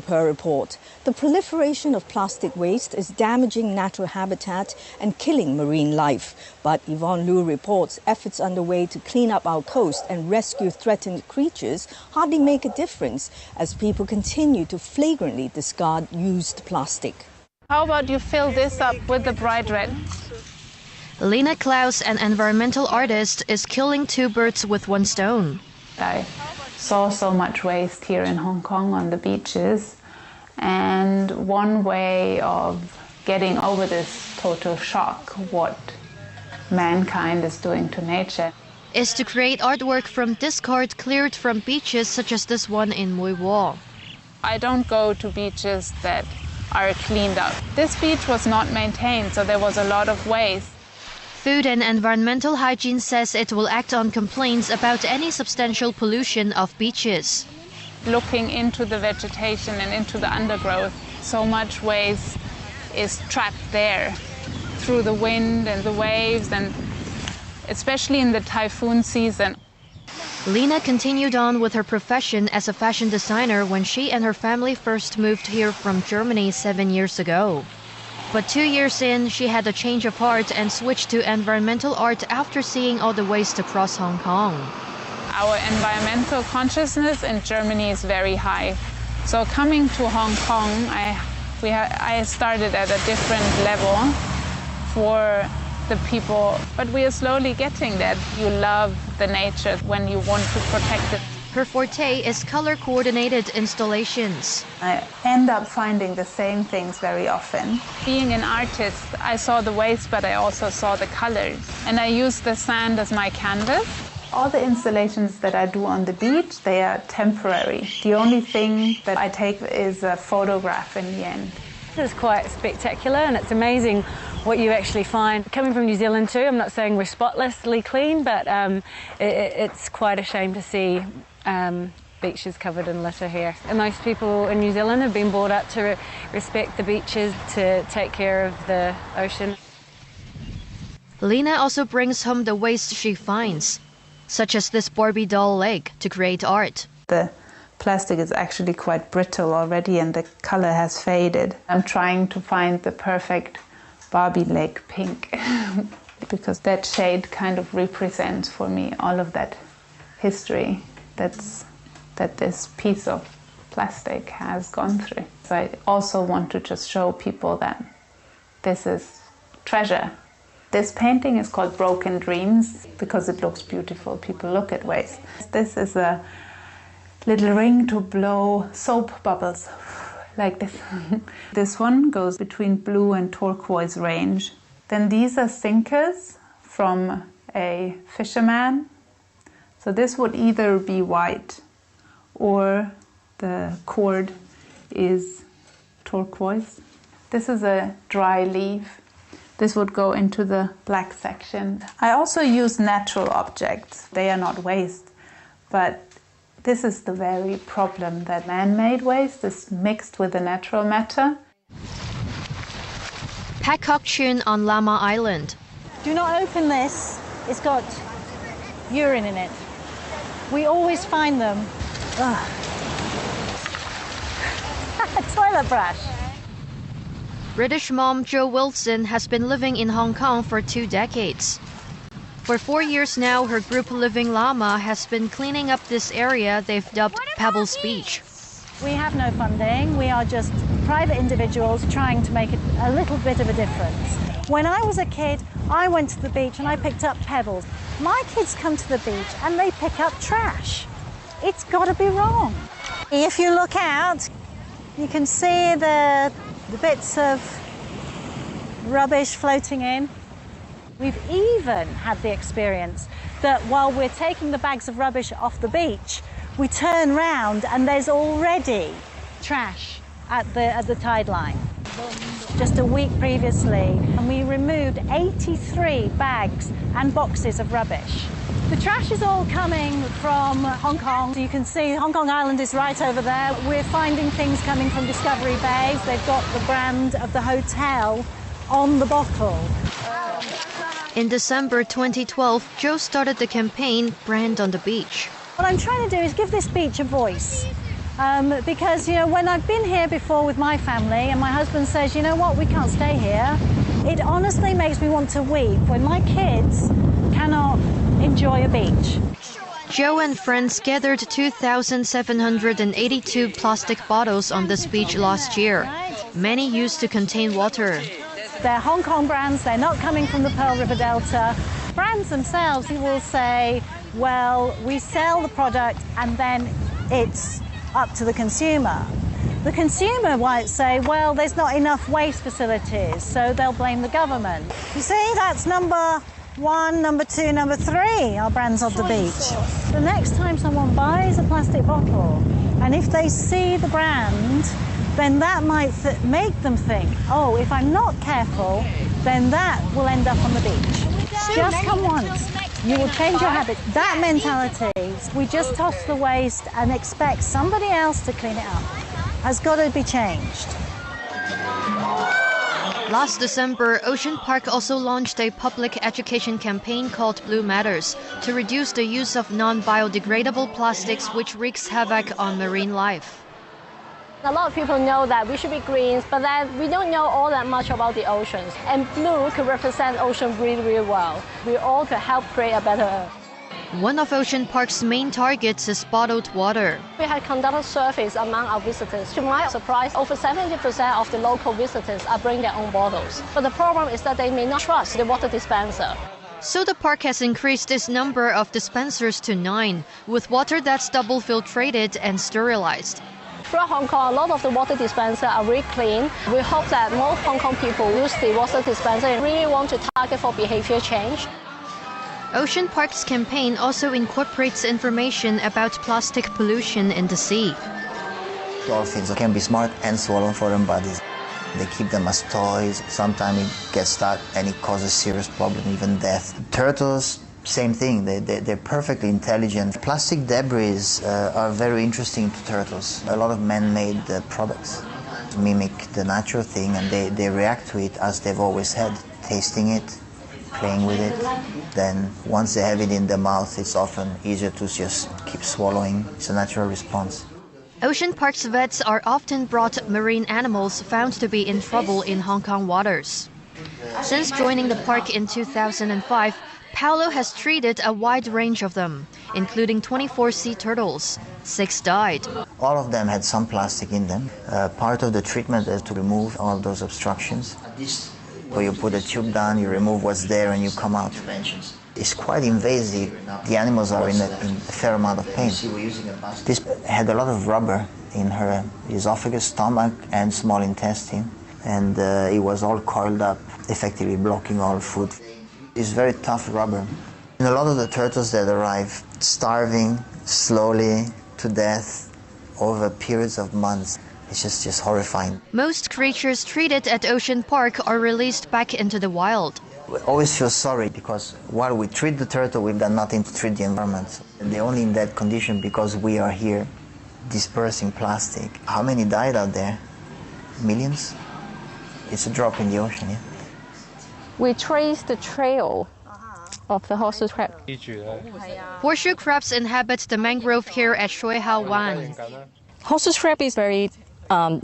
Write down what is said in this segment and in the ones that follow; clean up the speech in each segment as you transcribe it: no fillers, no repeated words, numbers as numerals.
Per report, the proliferation of plastic waste is damaging natural habitat and killing marine life. But Yvonne Liu reports efforts underway to clean up our coast and rescue threatened creatures hardly make a difference as people continue to flagrantly discard used plastic. How about you fill this up with the bright red? Lena Klaus, an environmental artist, is killing two birds with one stone. I saw so much waste here in Hong Kong on the beaches, and one way of getting over this total shock, what mankind is doing to nature, is to create artwork from discard cleared from beaches such as this one in Mui Wo. I don't go to beaches that are cleaned up. This beach was not maintained, so there was a lot of waste. Food and Environmental Hygiene says it will act on complaints about any substantial pollution of beaches. Looking into the vegetation and into the undergrowth, so much waste is trapped there through the wind and the waves, and especially in the typhoon season. Lena continued on with her profession as a fashion designer when she and her family first moved here from Germany 7 years ago. But 2 years in, she had a change of heart and switched to environmental art after seeing all the waste across Hong Kong. Our environmental consciousness in Germany is very high. So coming to Hong Kong, I started at a different level for the people. But we are slowly getting that. You love the nature when you want to protect it. Her forte is color-coordinated installations. I end up finding the same things very often. Being an artist, I saw the waste, but I also saw the colors. And I use the sand as my canvas. All the installations that I do on the beach, they are temporary. The only thing that I take is a photograph in the end. It's quite spectacular, and it's amazing what you actually find. Coming from New Zealand too, I'm not saying we're spotlessly clean, but it's quite a shame to see beaches covered in litter here. And most people in New Zealand have been brought up to respect the beaches, to take care of the ocean. Lena also brings home the waste she finds, such as this Barbie doll leg, to create art. The plastic is actually quite brittle already and the color has faded. I'm trying to find the perfect Barbie leg pink because that shade kind of represents for me all of that history that this piece of plastic has gone through. So I also want to just show people that this is treasure. This painting is called Broken Dreams because it looks beautiful. People look at waste. This is a little ring to blow soap bubbles like this. This one goes between blue and turquoise range. Then these are sinkers from a fisherman. So this would either be white or the cord is turquoise. This is a dry leaf. This would go into the black section. I also use natural objects. They are not waste, but this is the very problem that man-made waste is mixed with the natural matter. Pak Kok Chun on Lama Island. Do not open this. It's got urine in it. We always find them. Toilet brush. British mom Jo Wilson has been living in Hong Kong for 2 decades. For 4 years now, her group Living Lama has been cleaning up this area they've dubbed Pebbles Beach. We have no funding. We are just private individuals trying to make a little bit of a difference. When I was a kid, I went to the beach and I picked up pebbles. My kids come to the beach and they pick up trash. It's got to be wrong. If you look out, you can see the bits of rubbish floating in. We've even had the experience that while we're taking the bags of rubbish off the beach, we turn round and there's already trash at the tide line. Just a week previously, and we removed 83 bags and boxes of rubbish. The trash is all coming from Hong Kong. You can see Hong Kong Island is right over there. We're finding things coming from Discovery Bays. They've got the brand of the hotel on the bottle. In December 2012, Jo started the campaign Brand on the Beach. What I'm trying to do is give this beach a voice. Because, you know, when I've been here before with my family and my husband says, you know what, we can't stay here, it honestly makes me want to weep when my kids cannot enjoy a beach. Joe and friends gathered 2,782 plastic bottles on this beach last year. Many used to contain water. They're Hong Kong brands, they're not coming from the Pearl River Delta. Brands themselves will say, well, we sell the product and then it's up to the consumer. The consumer might say, well, there's not enough waste facilities, so they'll blame the government. You see, that's number 1, number 2, number 3 are brands of the beach. The next time someone buys a plastic bottle, and if they see the brand, then that might make them think, oh, if I'm not careful, then that will end up on the beach. Just come once, you will change your habit. That mentality, we just toss the waste and expect somebody else to clean it up, has got to be changed. Last December, Ocean Park also launched a public education campaign called Blue Matters to reduce the use of non-biodegradable plastics, which wreaks havoc on marine life. A lot of people know that we should be green, but then we don't know all that much about the oceans. And blue could represent ocean really, really well. We all could help create a better Earth. One of Ocean Park's main targets is bottled water. We had conducted surveys among our visitors. To my surprise, over 70% of the local visitors are bringing their own bottles. But the problem is that they may not trust the water dispenser. So the park has increased its number of dispensers to 9, with water that's double filtrated and sterilized. Throughout Hong Kong, a lot of the water dispensers are really clean. We hope that more Hong Kong people use the water dispenser and really want to target for behavior change. Ocean Park's campaign also incorporates information about plastic pollution in the sea. Dolphins can be smart and swallow foreign bodies. They keep them as toys. Sometimes it gets stuck and it causes serious problem, even death. Turtles, same thing. They're perfectly intelligent. Plastic debris are very interesting to turtles. A lot of man-made products mimic the natural thing, and they react to it as they've always had, tasting it, playing with it. Then once they have it in their mouth, it's often easier to just keep swallowing. It's a natural response. Ocean Park's vets are often brought marine animals found to be in trouble in Hong Kong waters. Since joining the park in 2005, Paolo has treated a wide range of them, including 24 sea turtles. 6 died. All of them had some plastic in them. Part of the treatment is to remove all those obstructions. So you put a tube down, you remove what's there, and you come out. It's quite invasive. The animals are in a fair amount of pain. This had a lot of rubber in her esophagus, stomach, and small intestine, and it was all coiled up, effectively blocking all food. It's very tough rubber. And a lot of the turtles that arrive starving slowly to death over periods of months. It's just horrifying. Most creatures treated at Ocean Park are released back into the wild. We always feel sorry because while we treat the turtle, we've done nothing to treat the environment. And they're only in that condition because we are here dispersing plastic. How many died out there? Millions? It's a drop in the ocean, yeah? We traced the trail of the horseshoe crab. Horseshoe crabs inhabit the mangrove here at Shui Hao Wan. Horseshoe crab is very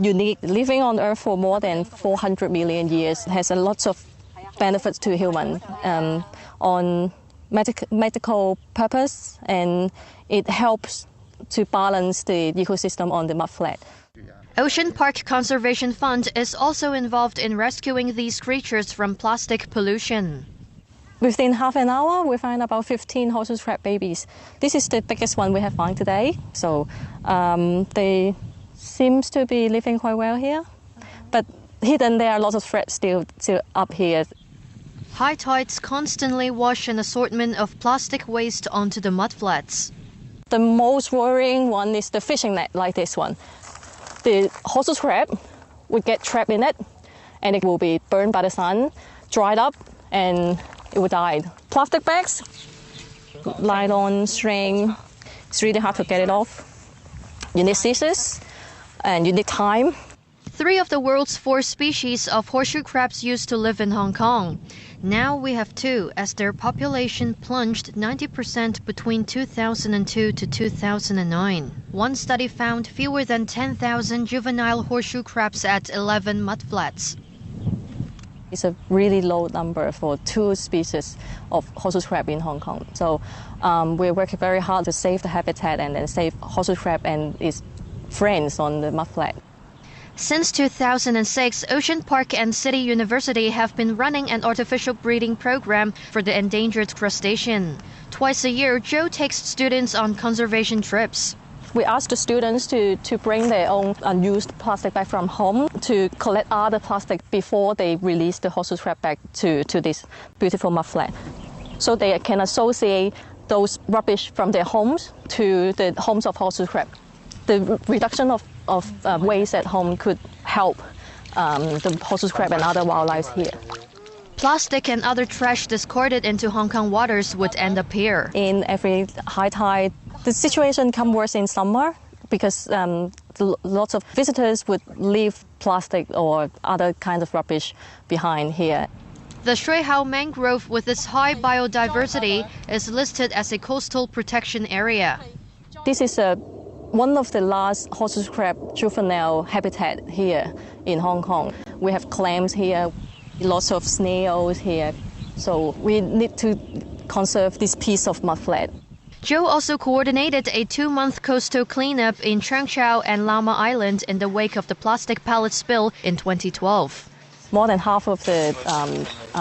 unique, living on Earth for more than 400 million years. It has a lot of benefits to humans on medical purpose, and it helps to balance the ecosystem on the mudflat. Ocean Park Conservation Fund is also involved in rescuing these creatures from plastic pollution. Within half an hour, we find about 15 horseshoe crab babies. This is the biggest one we have found today. So they seem to be living quite well here. But hidden, there are lots of threats still up here. High tides constantly wash an assortment of plastic waste onto the mudflats. The most worrying one is the fishing net, like this one. The horseshoe crab would get trapped in it, and it will be burned by the sun, dried up, and it will die. Plastic bags, nylon string, it's really hard to get it off. You need scissors, and you need time. 3 of the world's 4 species of horseshoe crabs used to live in Hong Kong. Now we have 2, as their population plunged 90% between 2002 to 2009. One study found fewer than 10,000 juvenile horseshoe crabs at 11 mudflats. It's a really low number for 2 species of horseshoe crab in Hong Kong. So we're working very hard to save the habitat and then save horseshoe crab and its friends on the mudflat. Since 2006, Ocean Park and City University have been running an artificial breeding program for the endangered crustacean. Twice a year, Joe takes students on conservation trips. We ask the students to bring their own unused plastic back from home to collect other plastic before they release the horseshoe crab back to this beautiful mudflat. So they can associate those rubbish from their homes to the homes of horseshoe crab. The reduction of waste at home could help the horseshoe crab and other wildlife here. Plastic and other trash discarded into Hong Kong waters would end up here. In every high tide, the situation comes worse in summer because lots of visitors would leave plastic or other kinds of rubbish behind here. The Shui Hao Mangrove, with its high biodiversity, is listed as a coastal protection area. This is one of the last horseshoe crab juvenile habitat here in Hong Kong. We have clams here, lots of snails here, so we need to conserve this piece of mudflat. Joe also coordinated a 2-month coastal cleanup in Cheung Chau and Lama Island in the wake of the plastic pellet spill in 2012. More than half of the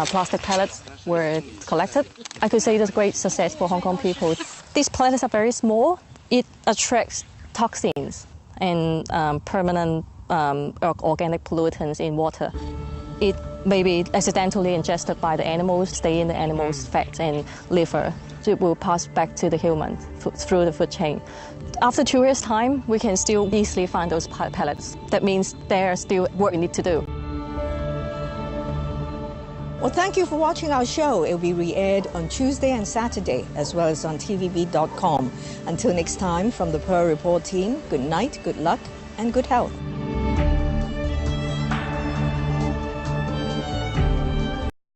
plastic pellets were collected. I could say it's a great success for Hong Kong people. These pellets are very small. It attracts toxins and permanent organic pollutants in water. It may be accidentally ingested by the animals, stay in the animal's fat and liver. So it will pass back to the human through the food chain. After 2 years' time, we can still easily find those pellets. That means there's still work we need to do. Well, thank you for watching our show. It will be re-aired on Tuesday and Saturday, as well as on tvb.com. Until next time, from the Pearl Report team, good night, good luck, and good health.